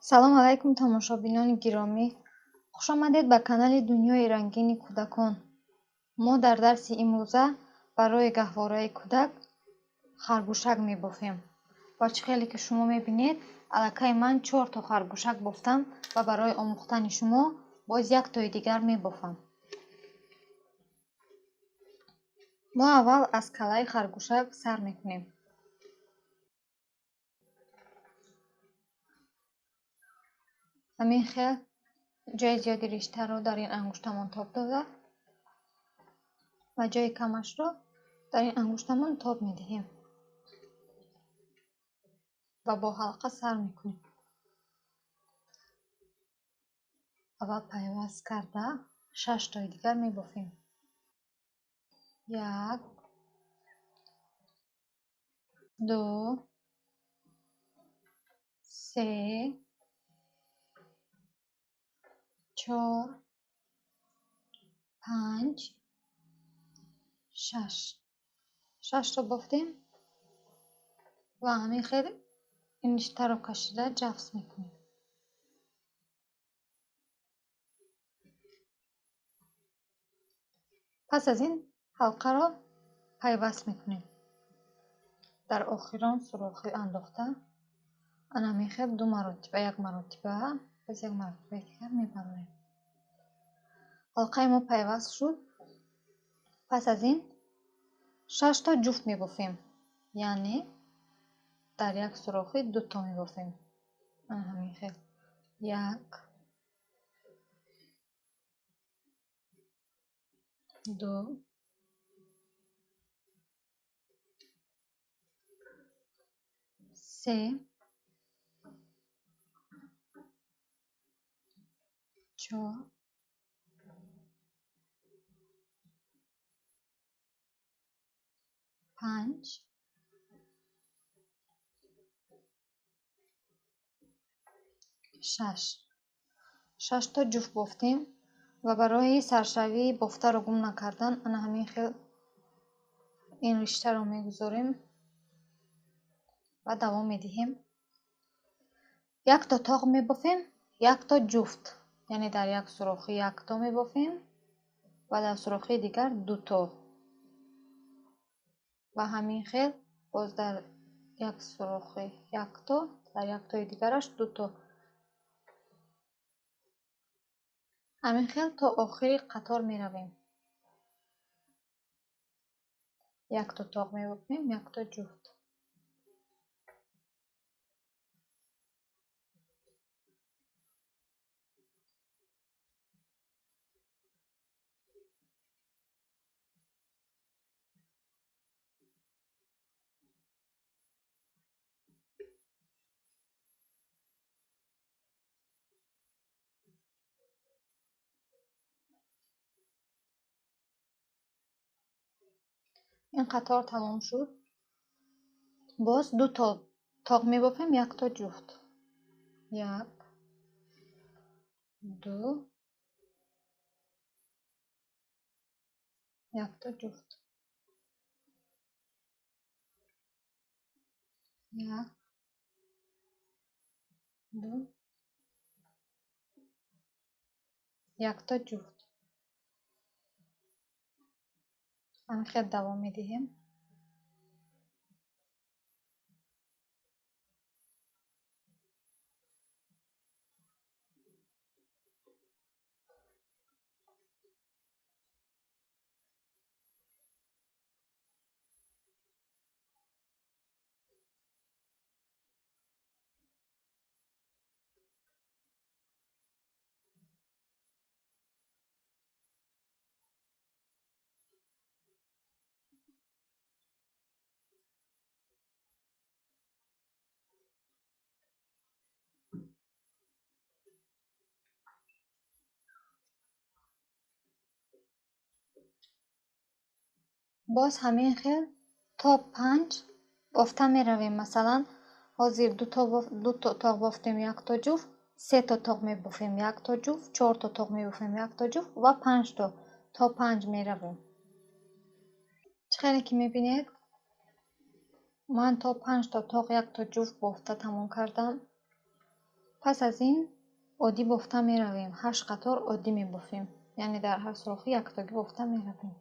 салом алайкум тамошобинони гиромӣ, хушомадед ба канали Дунёи рангини кӯдакон. Мо дар дарси имрӯза барои гаҳвораи кӯдак харгушак мебофем. Ва чӣ хеле ки шумо мебинед, аллакай ман 4 то харгушак бофтам ва барои омӯхтани шумо боз 1 тои дигар мебофам. мо аввал аз калаи харгушак сар мекунем. ҳамин хел ҷои зиёди риштаро дар ин ангуштамон тоб дода ва ҷои камашро дар ин ангуштамон тоб медиҳем ва бо ҳалқа сар мекунем. аввал пайваст карда 6 тои дигар мебофем. 1 2 3 4 5 6 то бофтем ва ҳамин хел ин риштаро кашида ҷафс мекунем. пас аз ин ҳалқаро пайваст мекунем. дар охирон сурохӣ андохта ана ҳамин хел 2 маротиба, 1 маротиба боз 1 маротибаи дигар мебароем. ҳалқаи мо пайваст шуд. пас аз ин 6 то ҷуфт мебофем, яъне дар як сурохӣ 2 то мебофем. ана ҳамин хел 1 2 3 4 5 6 то ҷуфт бофтем ва барои саршавии бофтаро гум накардан ана ҳамин хел ин риштаро мегузорем ва давом медиҳем. 1 то тоқ мебофем, 1 то ҷуфт, яъне дар як сурохӣ 1 то мебофем ва дар сурохии дигар 2 то. ва ҳамин хел боз дар як сурохӣ 1 то, дар як тои дигараш 2 то. ҳамин хел то охири қатор меравем. 1 то тоқ мебофем, 1 то ҷуфт. ин қатор тамом шуд. боз 2 то тоқ мебофем, 1 то ҷуфт. 1 2 1 то ҷуфт. 1 2 1 то ҷуфт. ҳамин хел давом медиҳем. боз ҳамин хел то 5 бофта меравем. Масалан, ҳозир 2 то тоқ бофтем, 1 то ҷуфт, 3 то тоқ мебофем, 1 то ҷуфт, 4 то тоқ мебофем, 1 то ҷуфт ва 5 то 5 меравем. чӣ хеле ки мебинед, ман то 5 то тоқ 1 то ҷуфт бофта тамом кардам. پس از این عادی بافته می رویم. 8 قطار عادی می بافیم. یعنی در هر سوراخی یکتایی بافته می رویم.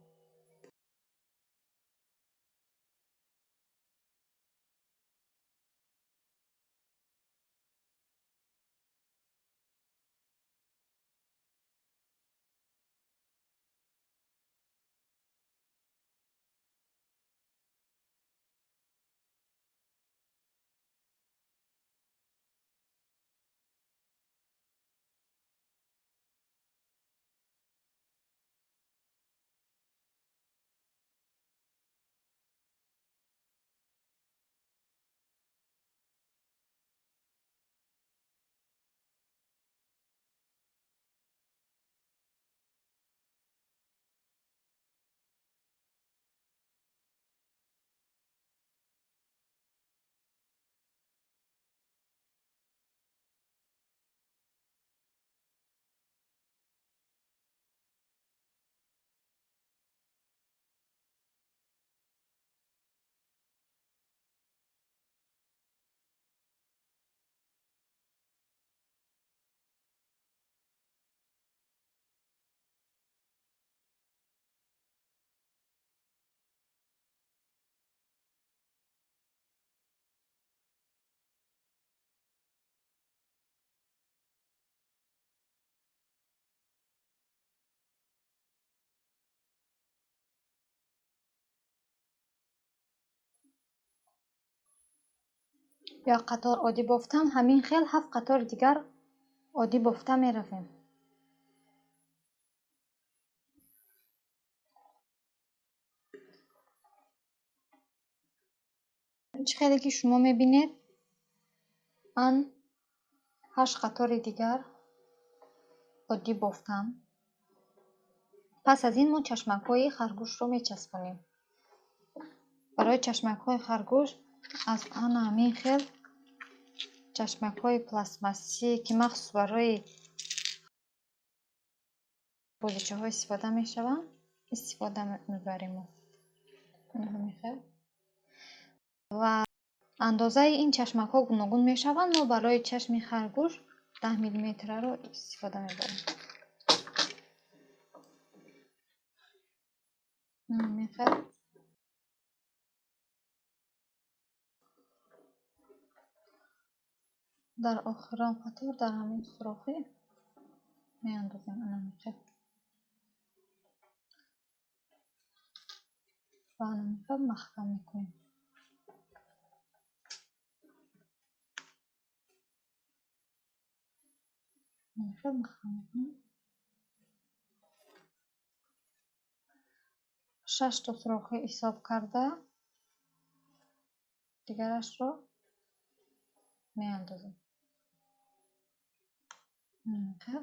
یا قطار عادی بافتم همین خیل 7 قطار دیگر عادی بافته می رویم. چه خیلی که شما می بینید من 8 قطار دیگر عادی بافتم. پس از این ما چشمک های خرگوش رو می چسبانیم. برای چشمک های خرگوش از همین خیل چشمک های پلاستماسی که مخصوص برای بازیچه های استفاده می شوند استفاده می بریم. و اندازه این چشمک ها گوناگون می شوند. ما برای چشم خرگوش 10 میلیمتر رو استفاده می بریم. در آخرین قطار در همین سوراخی می اندازیم انمیخه و انمیخه محکم می کنیم. انمیخه محکم می کنیم. 6 تا سوراخی حساب کرده دیگرش رو می اندازیم. انمیخه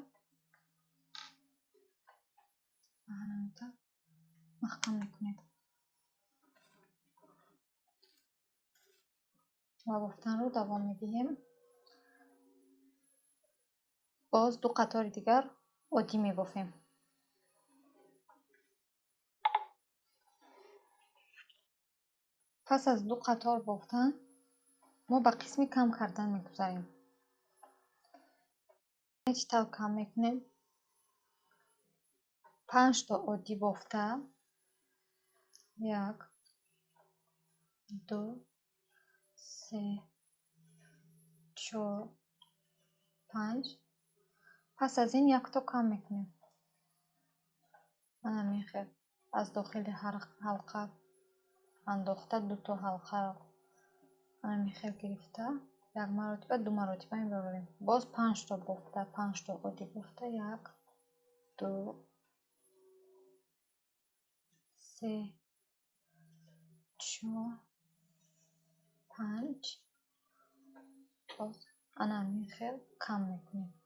و انمیخه محکم می کنیم. و بافتن رو دوام می دهیم. باز 2 قطار دیگر عادی می بافیم. پس از 2 قطار بافتن ما به قسم کم کردن می گذاریم. هیچ طور کم می کنیم. 5 تا عادی بافته 1 2 3 4 5. پس از این 1 تا کم میکنیم. من میخوام از داخل هر حلقه انداخته 2 تا حلقه رو من میخوام گرفته 1 مرتبه 2 مرتبه میبریم. باز 5 تا بافته 5 تا عادی بافته 1 2 3 4 5. باز انا میخوام کم میکنیم.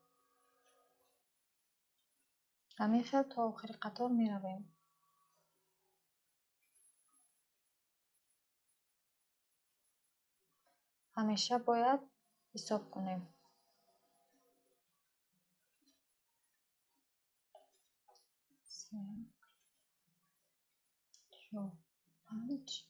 همین خیلی تا آخر قطار می رویم. همیشه باید حساب کنیم. 3 4 5.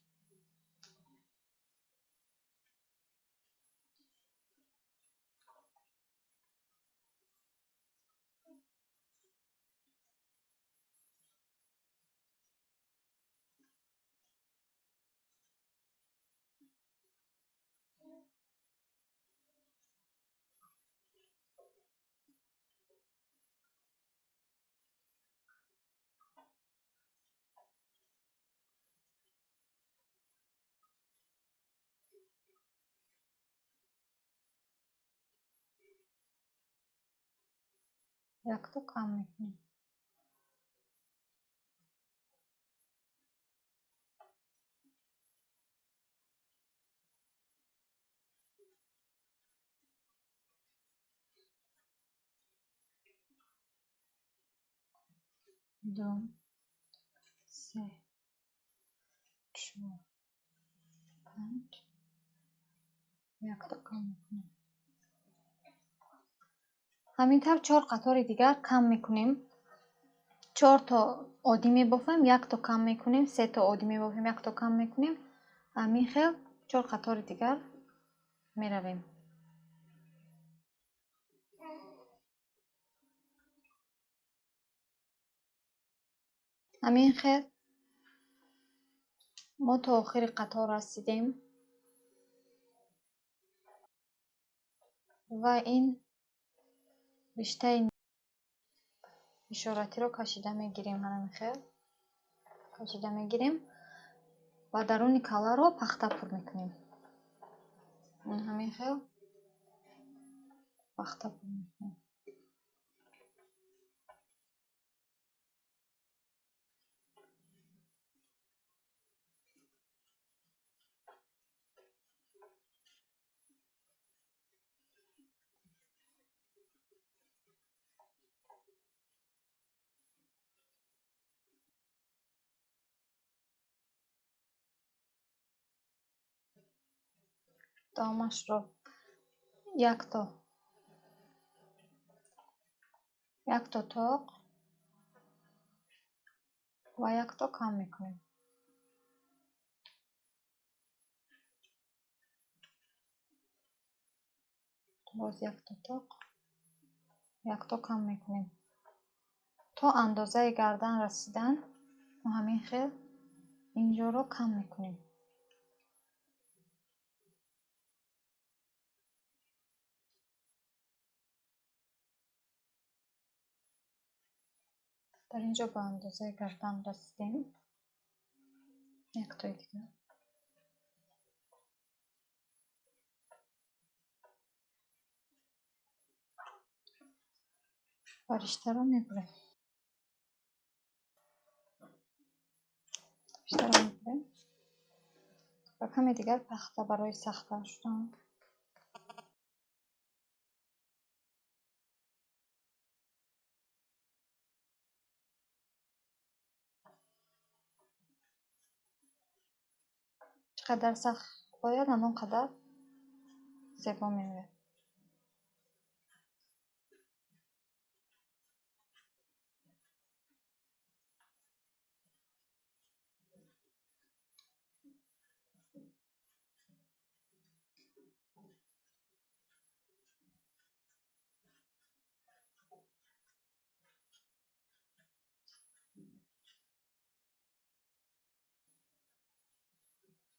якто кам мекунем. دو سه چهار پنج якто кам мекунем. ҳаминтавр 4 қатори дигар кам мекунем. 4 то оддӣ мебофем, 1 то кам мекунем, 3 то оддӣ мебофем, 1 то кам мекунем. ҳамин хел 4 қатори дигар меравем. ҳамин хел мо то охири қатор расидем ва ин риштаи ишоратиро кашида мегирем. ҳамин хел кашида мегирем ва даруни каларо пахта пур мекунем. ҳамин хел пахта пур мекунем. дамашро як то тоқ ва як то кам мекунем. боз як то тоқ, як то кам мекунем. то андозаи гардан расидан мо ҳамин хел инҷоро кам мекунем. дар инҷо ба андозаи гардан расидем. яктои дигар ва риштаро мебурем. ва каме дигар пахта барои сахтар шудан. чӣ қадар сахт бояд, ҳамон қадар зебо меояд.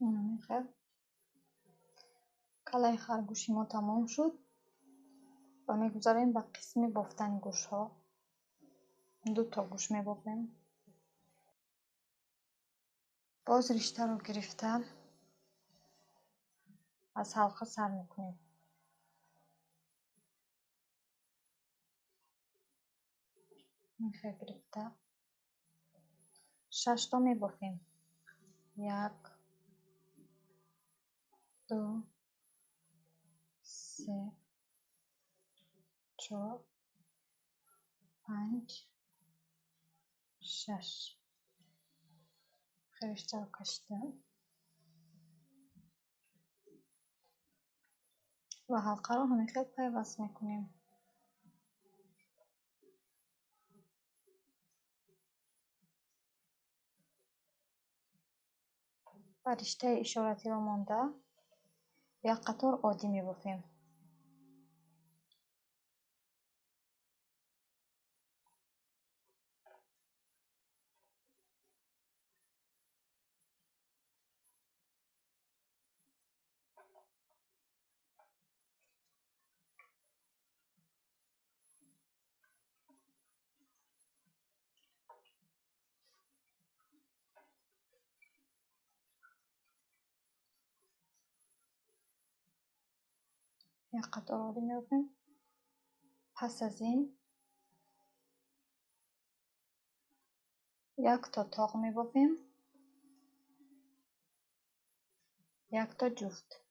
ҳамин хел калаи харгӯши мо тамом шуд ва мегузарем ба қисми бофтани гӯшҳо. 2 то гӯш мебофем. боз риштаро гирифта аз ҳалқа сар мекунем. ин хел гирифта 6 то мебофем. 1 2 3 4 5 6 риштаро кашида ва ҳалқаро ҳамин хел пайваст мекунем. ба риштаи ишоратиро монда як қатор оддӣ мебофем. як қатор оддӣ мебофем. пас аз ин یک تا تاق می‌بافیم، یک تا جفت.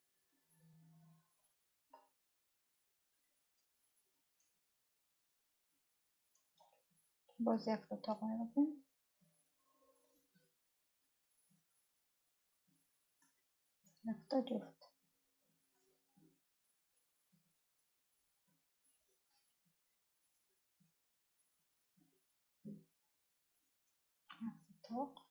باز یک تا تاق می‌بافیم، یک تا جفت. تاق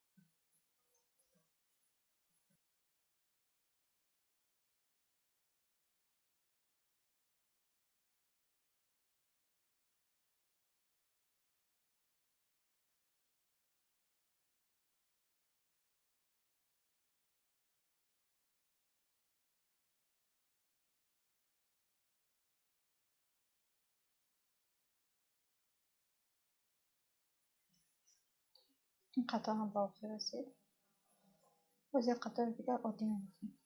این قطعه هم به آخر رسید. باز یک قطعه دیگر عادی می‌بافیم.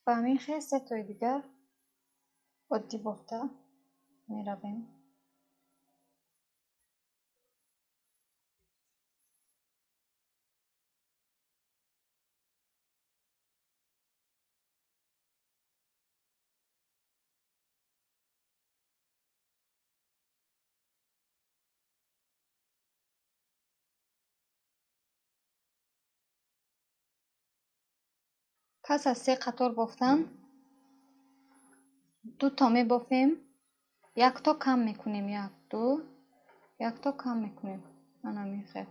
به همین خیلی 3 تای دیگر عادی بافته می‌رویم. پس از 3 قطار بافتن 2 تا می‌بافیم، یک تا کم می‌کنیم، 1 2 یک تا کم می‌کنیم. من همین خیلی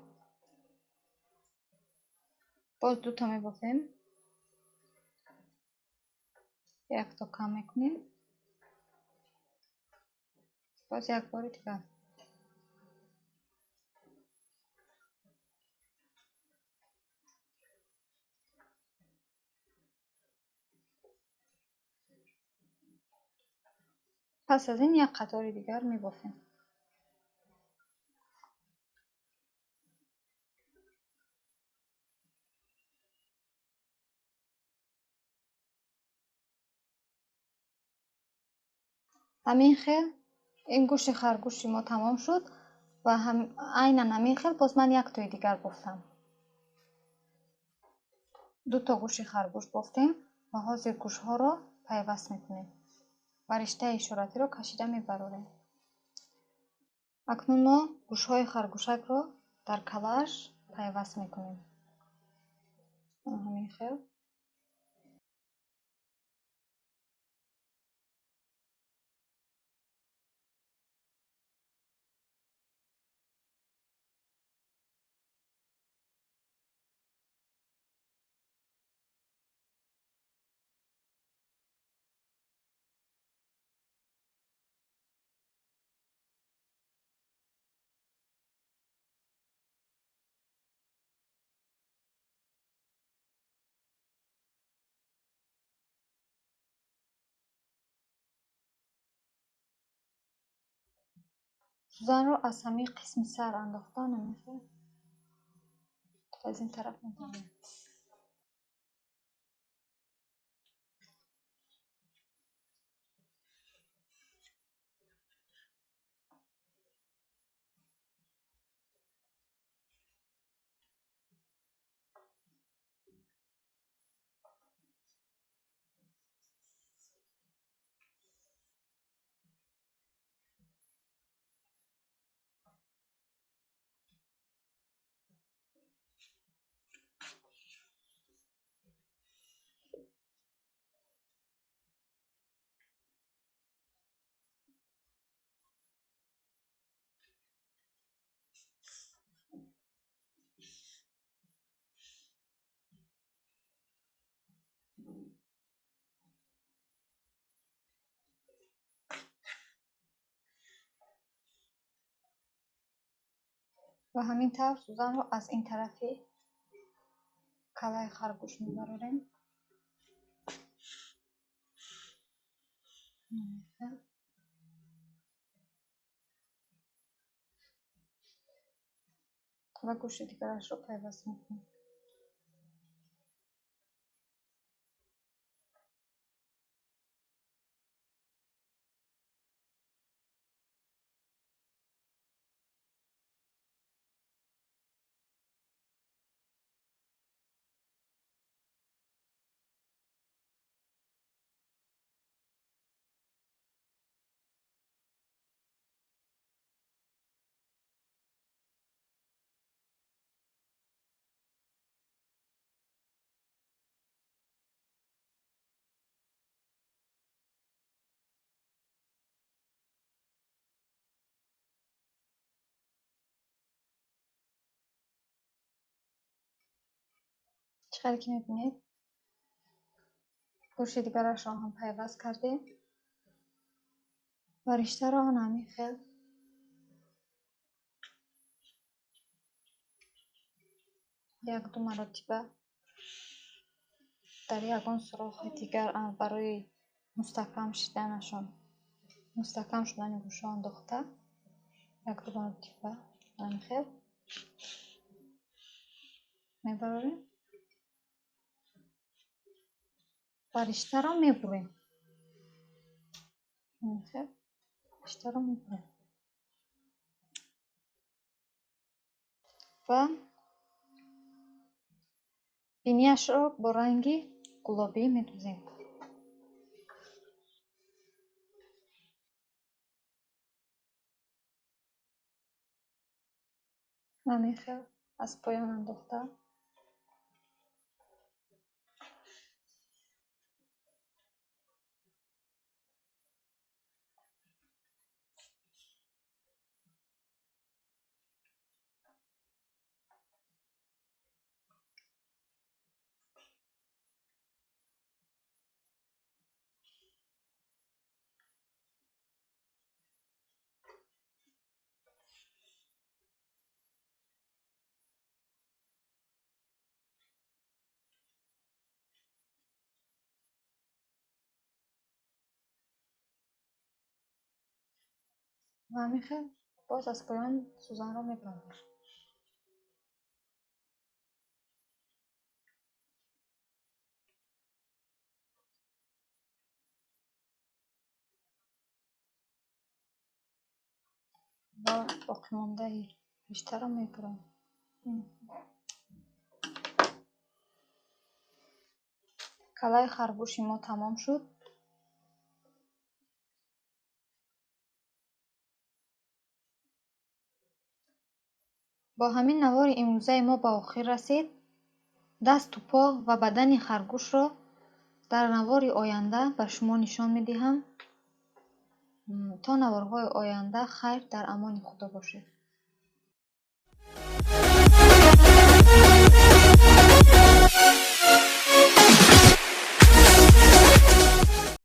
باز 2 تا می‌بافیم، یک تا کم می‌کنیم، باز یک بار دیگر. پس از این یک قطار دیگر می‌بافیم. همین خیل این گوشت خرگوشی ما تمام شد و هم عیناً همین خیل باز من یک تای دیگر بافتم. 2 تا گوشت خرگوش بافتیم و حاضر گوشت‌ها را پیوست می‌کنیم و رشته اشاراتی را کشیده می‌بریم. اکنون ما گوشت‌های خرگوشک را در کلش پیوست می‌کنیم. همین خیل سوزن را از همین قسم سر انداختن نمی‌خواد. از این طرف می‌زنیم. و همین طور سوزن رو از این طرفی کلای خرگوش میبراریم. و گوش دیگرش رو پیوست میکنیم. چقدر که میبینید گوش دیگرش رو هم پیوست کردیم و رشته رو همین خیل یک دو مرتبه در یگان سوراخ دیگر برای مستحکم شدن گوش انداخته یک دو مرتبه همین خیل میبریم و رشته رو میبریم. رشته رو میبریم و بینیش رو با رنگی گلابی میدوزیم. همین خیل از پایان انداخته و همین خیل باز از پایان سوزن رو میبریم. و باقی مانده رشته رو میبریم. کلای خرگوش ما تمام شد. با همین نوار امروزه ما به آخر رسید. دست و پا و بدن خرگوش را در نوار آینده بر شما نشان میدهم. تا نوارهای آینده خیر در امان خدا باشید.